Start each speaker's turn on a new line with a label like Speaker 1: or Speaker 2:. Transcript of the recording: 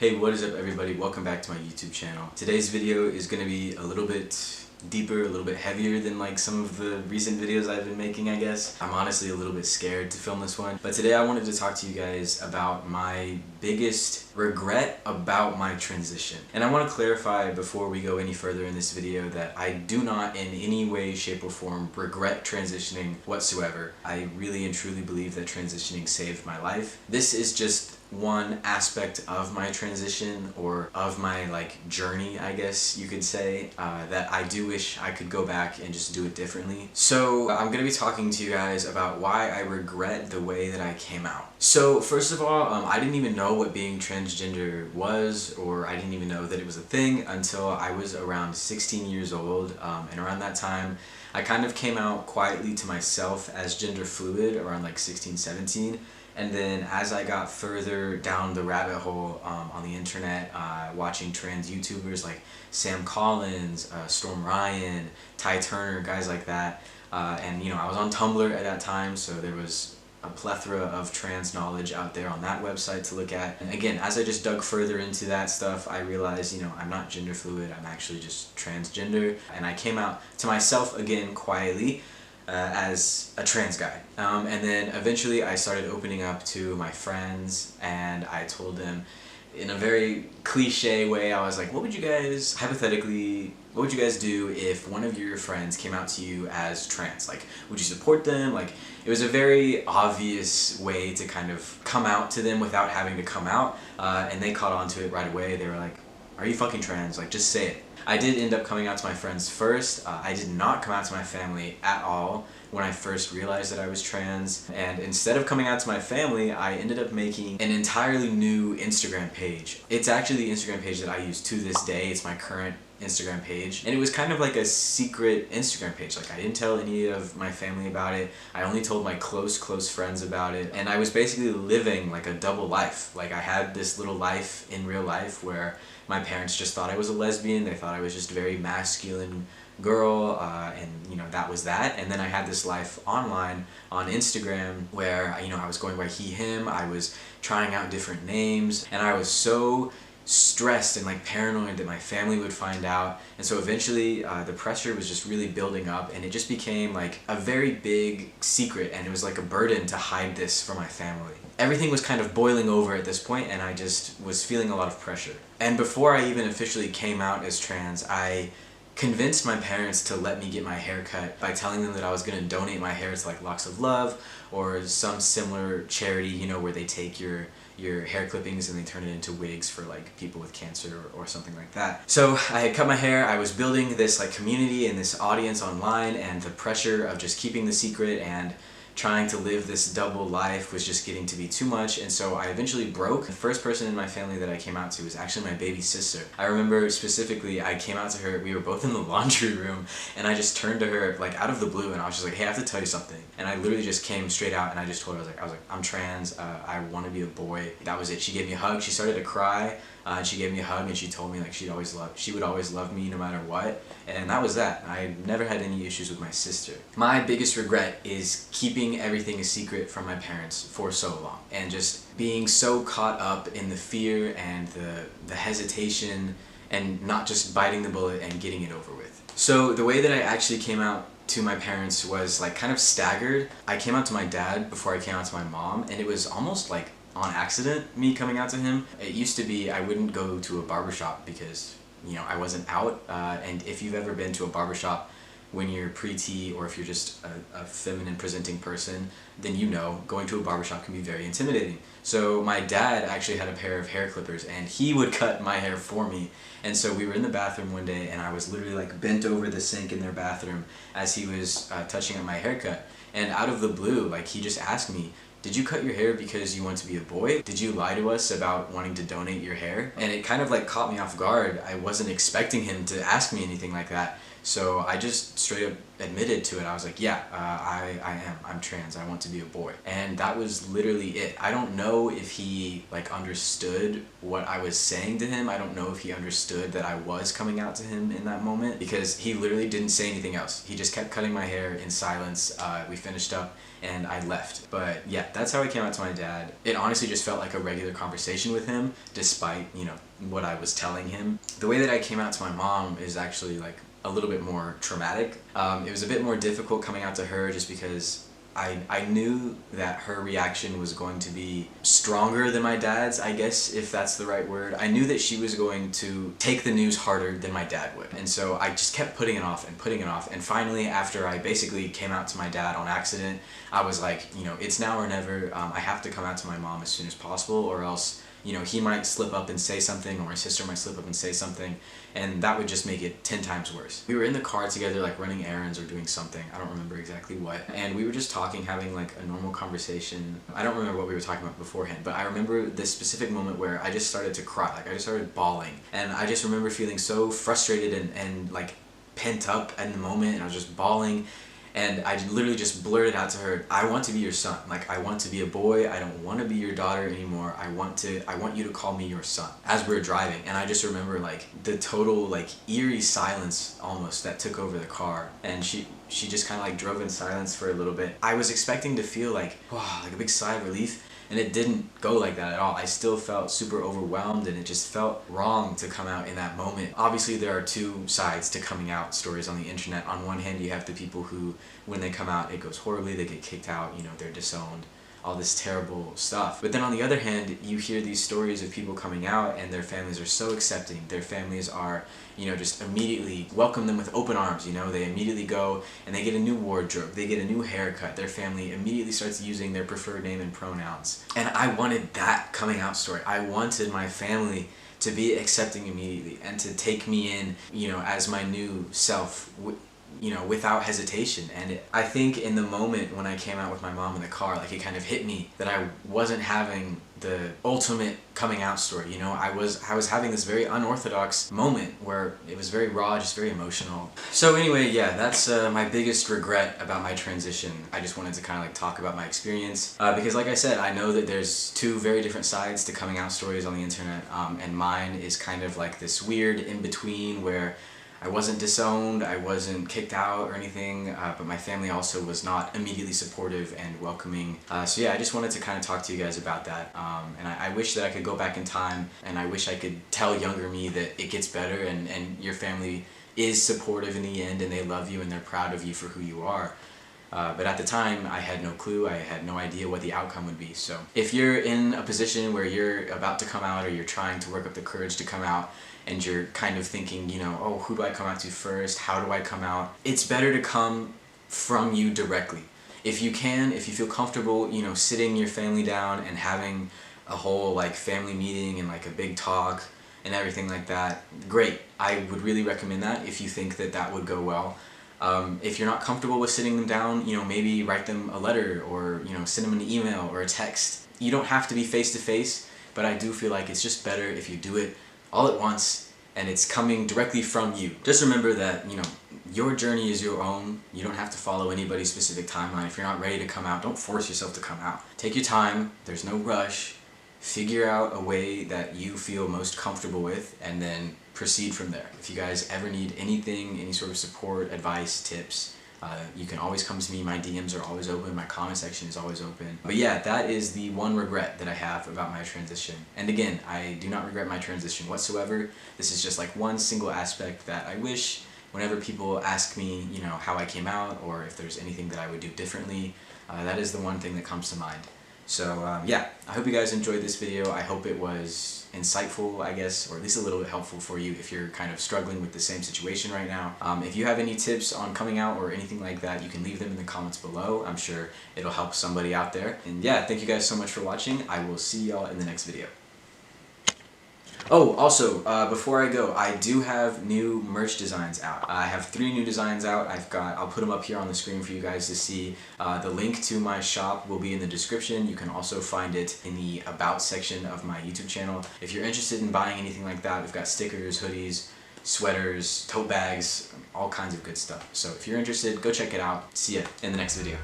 Speaker 1: Hey, what is up everybody? Welcome back to my YouTube channel. Today's video is going to be a little bit deeper, a little bit heavier than like some of the recent videos I've been making, I guess. I'm honestly a little bit scared to film this one, but today I wanted to talk to you guys about my biggest regret about my transition. And I want to clarify before we go any further in this video that I do not in any way, shape, or form regret transitioning whatsoever. I really and truly believe that transitioning saved my life. This is just one aspect of my transition, or of my journey, I guess you could say, that I do wish I could go back and just do it differently. So I'm gonna be talking to you guys about why I regret the way that I came out. So first of all, I didn't even know what being transgender was, or I didn't even know that it was a thing until I was around 16 years old, and around that time I kind of came out quietly to myself as gender fluid around 16, 17. And then as I got further down the rabbit hole on the internet, watching trans YouTubers like Sam Collins, Storm Ryan, Ty Turner, guys like that, and I was on Tumblr at that time, so there was a plethora of trans knowledge out there on that website to look at. And again, as I just dug further into that stuff, I realized, I'm not gender fluid, I'm actually just transgender. And I came out to myself again quietly, as a trans guy. And then eventually I started opening up to my friends, and I told them in a very cliche way, I was like, what would you guys do if one of your friends came out to you as trans? Would you support them? It was a very obvious way to kind of come out to them without having to come out, and they caught on to it right away. They were like, are you fucking trans? Just say it. I did end up coming out to my friends first. I did not come out to my family at all when I first realized that I was trans. And instead of coming out to my family, I ended up making an entirely new Instagram page. It's actually the Instagram page that I use to this day. It's my current Instagram page. And it was kind of like a secret Instagram page. I didn't tell any of my family about it. I only told my close friends about it. And I was basically living a double life. I had this little life in real life where my parents just thought I was a lesbian. They thought I was just a very masculine girl, and that was that. And then I had this life online on Instagram where I was going by he, him. I was trying out different names, and I was so stressed and paranoid that my family would find out. And so eventually the pressure was just really building up, and it just became a very big secret, and it was a burden to hide this from my family. Everything was kind of boiling over at this point, and I just was feeling a lot of pressure. And before I even officially came out as trans, I convinced my parents to let me get my hair cut by telling them that I was going to donate my hair to Locks of Love or some similar charity, where they take your hair clippings and they turn it into wigs for people with cancer or something like that. So I had cut my hair. I was building this community and this audience online, and the pressure of just keeping the secret and trying to live this double life was just getting to be too much. And so I eventually broke. The first person in my family that I came out to was actually my baby sister. I remember specifically I came out to her, we were both in the laundry room, and I just turned to her out of the blue, and I was just like, hey, I have to tell you something. And I literally just came straight out and I just told her, I was like, I'm trans, I want to be a boy. That was it. She gave me a hug, she started to cry, and she gave me a hug, and she told me she would always love me no matter what. And that was that. I never had any issues with my sister. My biggest regret is keeping everything a secret from my parents for so long, and just being so caught up in the fear and the hesitation, and not just biting the bullet and getting it over with. So the way that I actually came out to my parents was kind of staggered. I came out to my dad before I came out to my mom, and it was almost on accident, me coming out to him. It used to be I wouldn't go to a barbershop because I wasn't out, and if you've ever been to a barbershop when you're pre-T, or if you're just a feminine presenting person, then going to a barbershop can be very intimidating. So my dad actually had a pair of hair clippers, and he would cut my hair for me. And so we were in the bathroom one day, and I was literally bent over the sink in their bathroom as he was touching up my haircut. And out of the blue, he just asked me, did you cut your hair because you want to be a boy? Did you lie to us about wanting to donate your hair? And it kind of caught me off guard. I wasn't expecting him to ask me anything like that. So I just straight up admitted to it. I was like, yeah, I'm trans, I want to be a boy. And that was literally it. I don't know if he like understood what I was saying to him. I don't know if he understood that I was coming out to him in that moment, because he literally didn't say anything else. He just kept cutting my hair in silence. We finished up and I left. But yeah, that's how I came out to my dad. It honestly just felt like a regular conversation with him, despite, you know, what I was telling him. The way that I came out to my mom is actually like a little bit more traumatic. It was a bit more difficult coming out to her just because I knew that her reaction was going to be stronger than my dad's, I guess, if that's the right word. I knew that she was going to take the news harder than my dad would. And so I just kept putting it off and putting it off. And finally, after I basically came out to my dad on accident, I was like, you know, it's now or never. I have to come out to my mom as soon as possible, or else, you know, he might slip up and say something, or my sister might slip up and say something, and that would just make it 10 times worse. We were in the car together, like running errands or doing something. I don't remember exactly what. And we were just talking, having like a normal conversation. I don't remember what we were talking about beforehand, but I remember this specific moment where I just started to cry. Like I just started bawling. And I just remember feeling so frustrated and like pent up in the moment, and I was just bawling. And I literally just blurted out to her, I want to be your son. Like, I want to be a boy. I don't want to be your daughter anymore. I want you to call me your son, as we were driving. And I just remember like the total like eerie silence almost that took over the car. And she just kind of like drove in silence for a little bit. I was expecting to feel like, wow, like a big sigh of relief. And it didn't go like that at all. I still felt super overwhelmed, and it just felt wrong to come out in that moment. Obviously, there are two sides to coming out stories on the internet. On one hand, you have the people who, when they come out, it goes horribly, they get kicked out, you know, they're disowned, all this terrible stuff. But then on the other hand, you hear these stories of people coming out and their families are so accepting. Their families are, you know, just immediately welcome them with open arms, you know. They immediately go and they get a new wardrobe, they get a new haircut. Their family immediately starts using their preferred name and pronouns. And I wanted that coming out story. I wanted my family to be accepting immediately and to take me in, you know, as my new self, you know, without hesitation. And I think in the moment when I came out with my mom in the car, like it kind of hit me that I wasn't having the ultimate coming out story, you know. I was having this very unorthodox moment where it was very raw, just very emotional. So anyway, yeah, that's my biggest regret about my transition. I just wanted to kind of like talk about my experience because like I said, I know that there's two very different sides to coming out stories on the internet, and mine is kind of like this weird in between where I wasn't disowned, I wasn't kicked out or anything, but my family also was not immediately supportive and welcoming. So yeah, I just wanted to kind of talk to you guys about that. And I wish that I could go back in time, and I wish I could tell younger me that it gets better, and your family is supportive in the end, and they love you and they're proud of you for who you are. But at the time, I had no clue. I had no idea what the outcome would be. So if you're in a position where you're about to come out, or you're trying to work up the courage to come out, and you're kind of thinking, you know, oh, who do I come out to first? How do I come out? It's better to come from you directly. If you can, if you feel comfortable, you know, sitting your family down and having a whole like family meeting and like a big talk and everything like that, great. I would really recommend that if you think that that would go well. If you're not comfortable with sitting them down, you know, maybe write them a letter, or, you know, send them an email or a text. You don't have to be face to face, but I do feel like it's just better if you do it all at once and it's coming directly from you. Just remember that, you know, your journey is your own. You don't have to follow anybody's specific timeline. If you're not ready to come out, don't force yourself to come out. Take your time. There's no rush. Figure out a way that you feel most comfortable with, and then proceed from there. If you guys ever need anything, any sort of support, advice, tips, you can always come to me. My DMs are always open. My comment section is always open. But yeah, that is the one regret that I have about my transition. And again, I do not regret my transition whatsoever. This is just like one single aspect that I wish, whenever people ask me, you know, how I came out, or if there's anything that I would do differently, that is the one thing that comes to mind. So yeah, I hope you guys enjoyed this video. I hope it was insightful, I guess, or at least a little bit helpful for you if you're kind of struggling with the same situation right now. If you have any tips on coming out or anything like that, you can leave them in the comments below. I'm sure it'll help somebody out there. And yeah, thank you guys so much for watching. I will see y'all in the next video. Oh, also, before I go, I do have new merch designs out. I have 3 new designs out. I'll put them up here on the screen for you guys to see. The link to my shop will be in the description. You can also find it in the About section of my YouTube channel. If you're interested in buying anything like that, we've got stickers, hoodies, sweaters, tote bags, all kinds of good stuff. So if you're interested, go check it out. See ya in the next video.